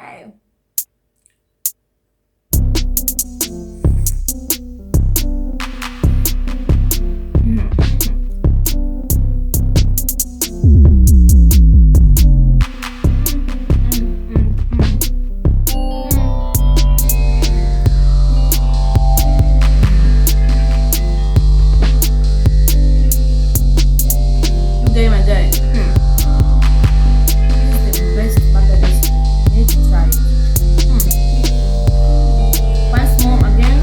Okay. Okay, my guy. This is the best burger recipe. You need to try it. Once more again.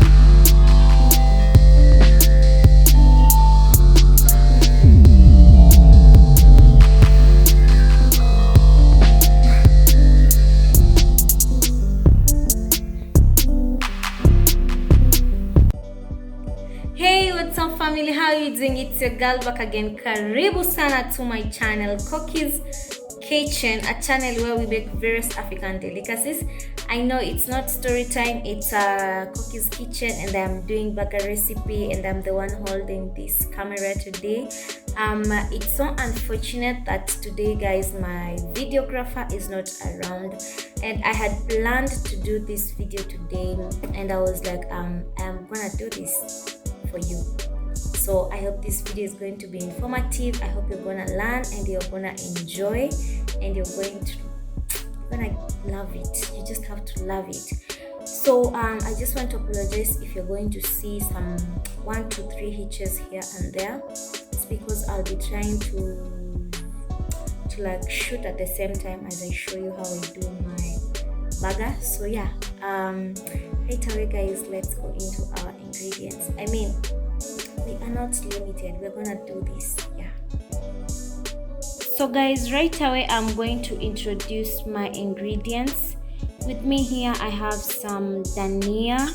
Hey, what's up family? How are you doing? It's your girl back again. Karibu sana to my channel, Koki's Kitchen, a channel where we make various African delicacies. I know it's not story time, it's Koki's Kitchen, and I'm doing burger recipe, and I'm the one holding this camera today. It's so unfortunate that today, guys, my videographer is not around, and I had planned to do this video today, and I was like, I'm gonna do this for you. So I hope this video is going to be informative. I hope you're gonna learn and you're gonna enjoy, and you're gonna love it. You just have to love it. So I just want to apologize if you're going to see some 1 2 3 hitches here and there. It's because I'll be trying to like shoot at the same time as I show you how I do my burger. So yeah, right away guys, let's go into our ingredients. I mean, we are not limited, we're gonna do this. Yeah, so guys, right away I'm going to introduce my ingredients. With me here I have some dania,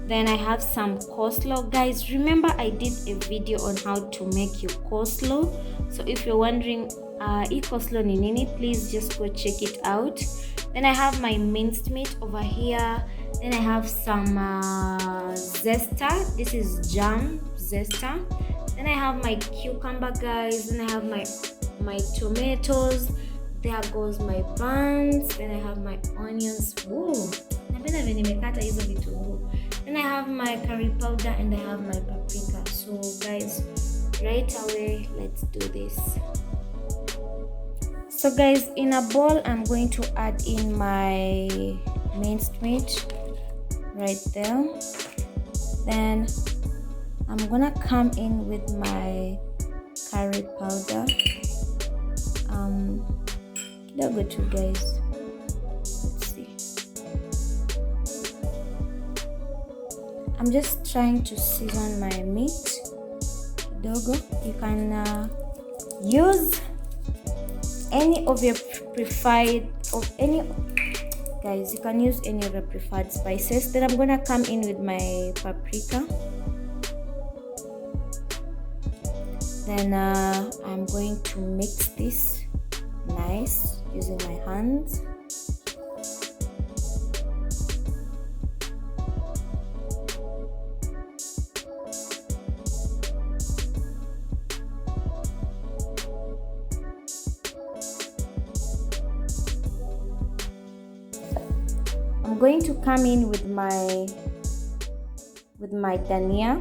then I have some coleslaw. Guys, remember I did a video on how to make your coleslaw, so if you're wondering coleslaw ni nini, please just go check it out. Then I have my minced meat over here. Then I have some zesta. This is jam zesta. Then I have my cucumber, guys. Then I have my tomatoes. There goes my buns. Then I have my onions. Woo! Napenda vile nimekata hizo vitunguu. Then I have my curry powder and I have my paprika. So guys, right away, let's do this. So guys, in a bowl I'm going to add in my minced meat right there. Then I'm gonna come in with my curry powder. Kidogo too, guys. Let's see. I'm just trying to season my meat. Kidogo. You can use any of your preferred guys, you can use any of your preferred spices. Then I'm gonna come in with my paprika. Then I'm going to mix this nice using my hands. I'm going to come in with my dania.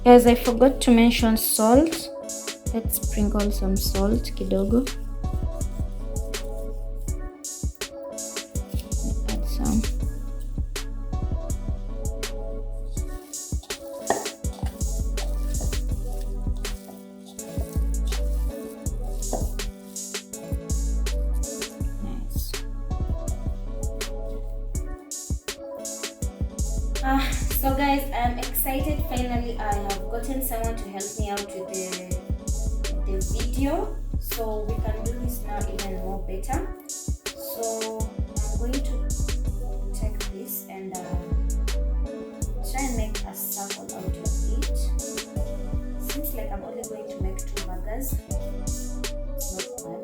Guys, I forgot to mention salt. Let's sprinkle some salt kidogo. Add some. So guys, I'm excited. Finally, I have gotten someone to help me out with the video, so we can do this now even more better. So I'm going to take this and try and make a circle out of it. Seems like I'm only going to make 2 burgers. It's not bad.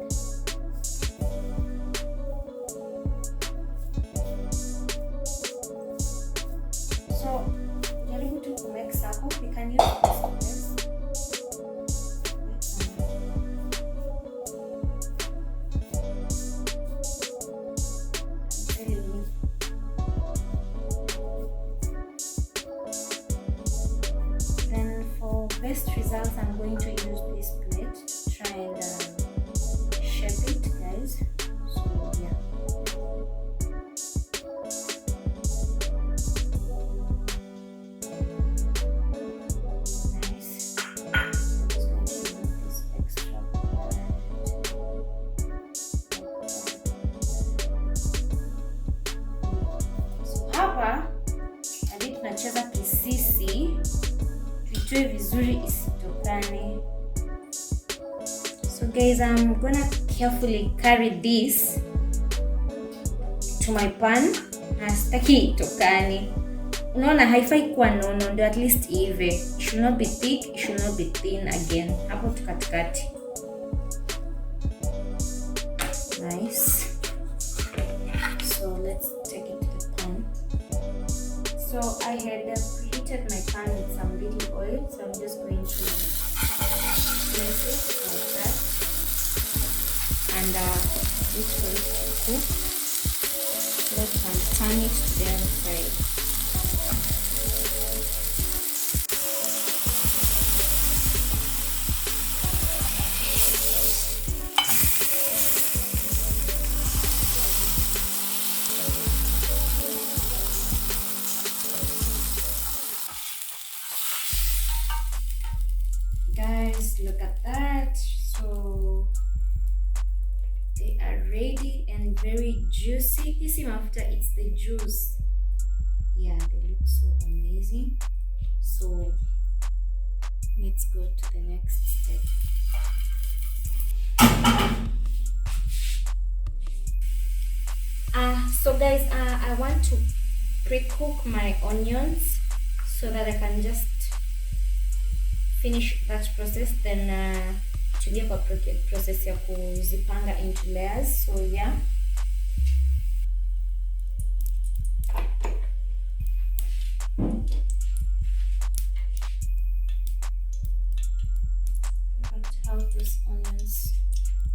itoe vizuri isitokane. So guys, I'm gonna carefully carry this to my pan. Na sitaki itokane. Unaona haifai kuwa nono, ndio at least ive. It should not be thick, it should not be thin again. Hapo tukatikati. Nice. So let's take it to the pan. So I had preheated my pan with some little oil, so I'm just going to place it like that and wait for it to cook. So that we can turn it to the other side. Guys, look at that. So they are ready and very juicy. You see after it's the juice. Yeah, they look so amazing. So let's go to the next step. So guys, I want to pre-cook my onions so that I can just finish that process, then tuingie kwa process ya kuzipanga into layers. So yeah, look at how these onions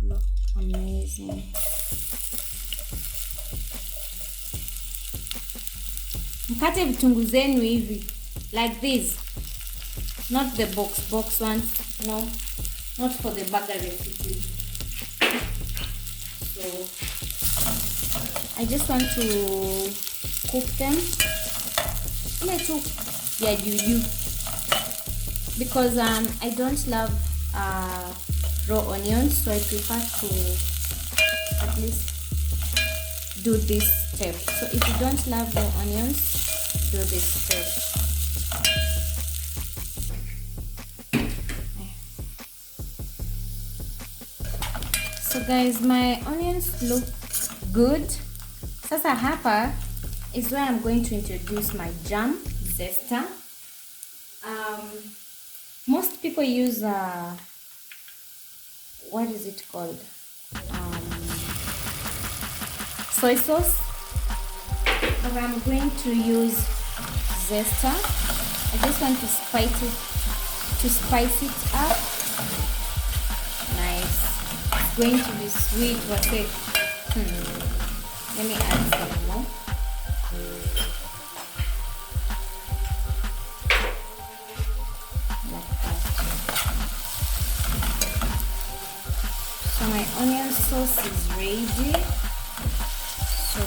look amazing. Mkate vitunguu zenu hivi like this, not the box ones, no, not for the burger recipe. So I just want to cook them because I don't love raw onions, so I prefer to at least do this step. So if you don't love raw onions, do this step. So guys, my onions look good. Sasa hapa is where I'm going to introduce my jam zester. Most people use what is it called? Soy sauce. But I'm going to use zester. I just want to spice it up. Nice. It's going to be sweet. What's it? Let me add some more. Like that. So my onion sauce is ready. So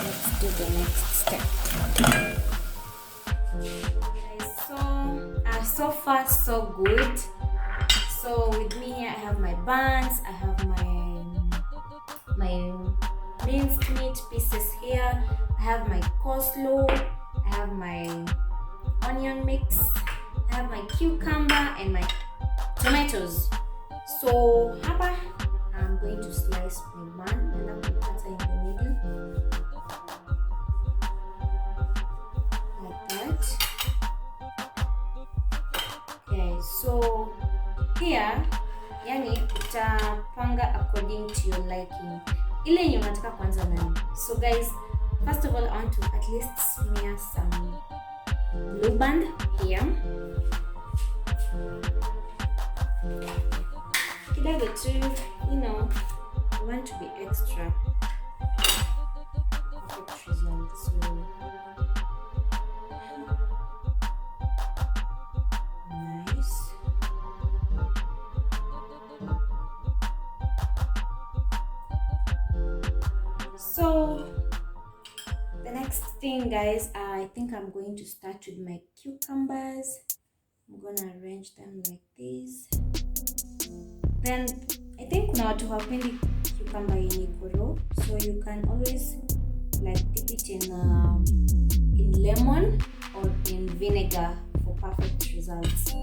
let's do the next step. So far so good. So with me here I have my buns, I have my minced meat pieces here, I have my coleslaw, I have my onion mix, I have my cucumber and my tomatoes. So hapa I'm going to slice my bun and I'm going to cut it in the middle like that. Okay, so here yani utapanga according to your liking, ile yenye unataka kwanza nani. So guys, first of all I want to at least smear some blue band here. Kidogo too, you know, you want to be extra perfect result. So nice. So the next thing guys, I think I'm going to start with my cucumbers. I'm gonna arrange them like this. Then I think kuna watu hawapendi cucumber yenye iko raw, so you can always like dip it in lemon or in vinegar for perfect results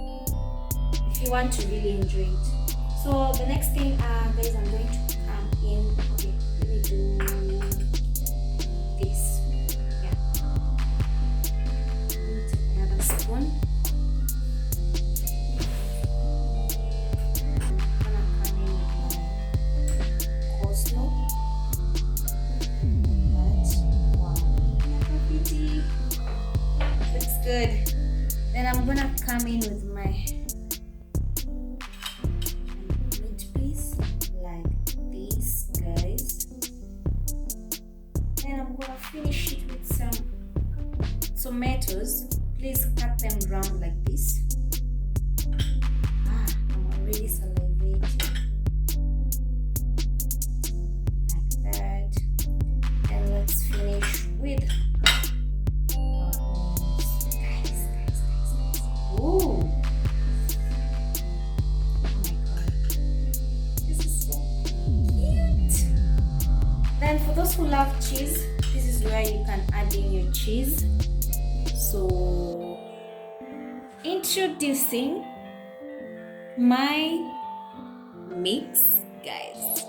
if you want to really enjoy it. So the next thing, guys, I'm going to come in. Okay, let me do this. Yeah, let me take another spoon. Good. Then I'm gonna come in with my meat piece like this, guys. Then I'm gonna finish it with some tomatoes. Please cut them round like this. I'm already salivating like that. And let's finish with who love cheese, this is where you can add in your cheese. So introducing my mix, guys.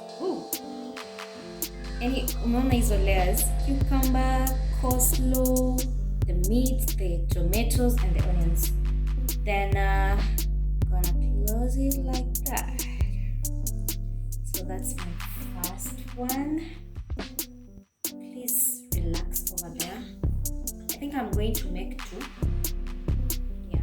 Any unaona hizo layers, cucumber, coleslaw, the meat, the tomatoes and the onions. Then gonna close it like that. So that's my first one. Please relax over there. I think I'm going to make two. Yeah.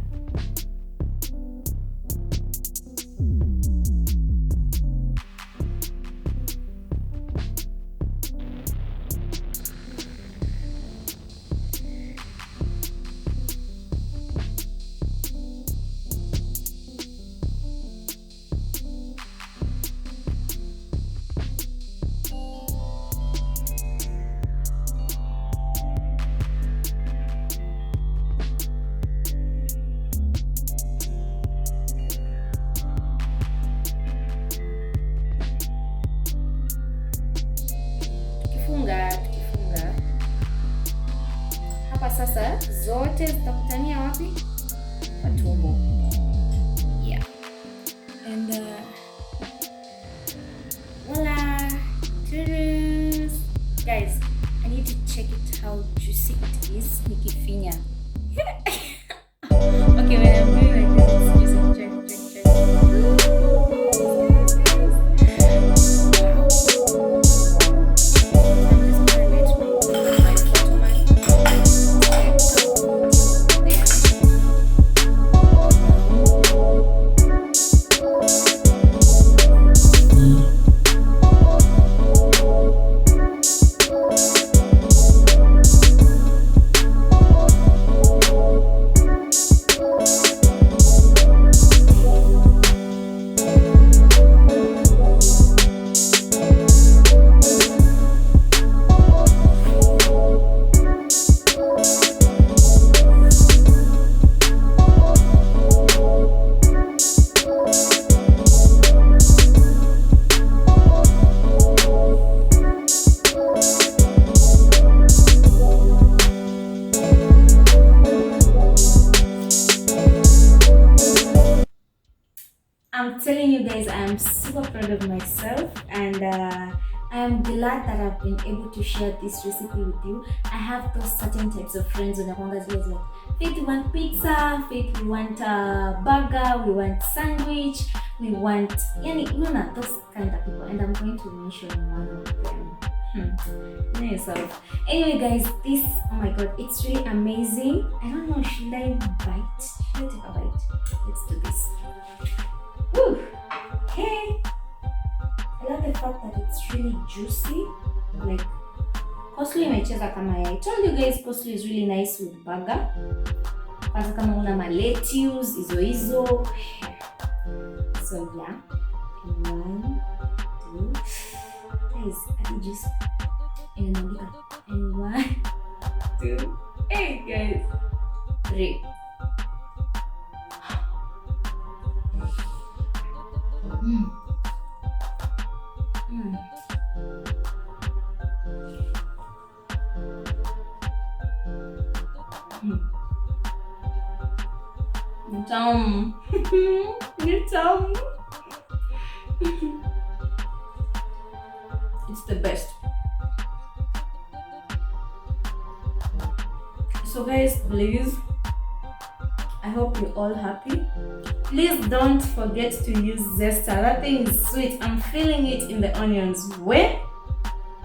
Tukifunga hapa sasa, zote zitakutania wapi? Kwa tumbo. Yeah. And voila, guys, I need to check it how juicy it is. Nikifinya. Okay, when I'm doing like this, it's juicy. Check. I'm telling you guys, I am super proud of myself, and I am glad that I've been able to share this recipe with you. I have those certain types of friends when I'm like, Faith, we want pizza, Faith, we want a burger, we want sandwich, we want, those kind of people, and I'm going to mention one of them. Yourself. Anyway, guys, this, oh my god, it's really amazing. I don't know, should I bite? Should I take a bite? Let's do this. Woo. Okay. I love the fact that it's really juicy. Like, coleslaw imecheza kama I told you guys, coleslaw is really nice with burger. Kwanza kama una ma lettuce, hizo. So yeah. 1, 2. Guys, I did juice. And 1, 2. Hey guys. 3. tamu. Ni tamu. It's the best. So guys, please, I hope you're all happy. Please don't forget to use zester. That thing is sweet. I'm feeling it in the onions. Where?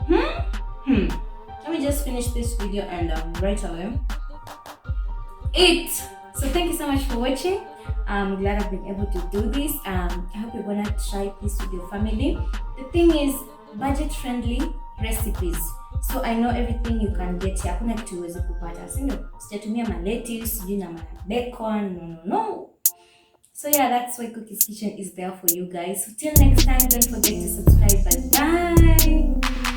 Let me just finish this video and right away eat. So thank you so much for watching. I'm glad I've been able to do this. I hope you're gonna try this with your family. The thing is, budget friendly recipes. So I know everything you can get here. Hakuna kitu uweze kupata. Sijatumia ma lettuce, sijui na bacon. No. So yeah, that's why Koki's Kitchen is there for you guys. So till next time, don't forget to subscribe. Bye bye.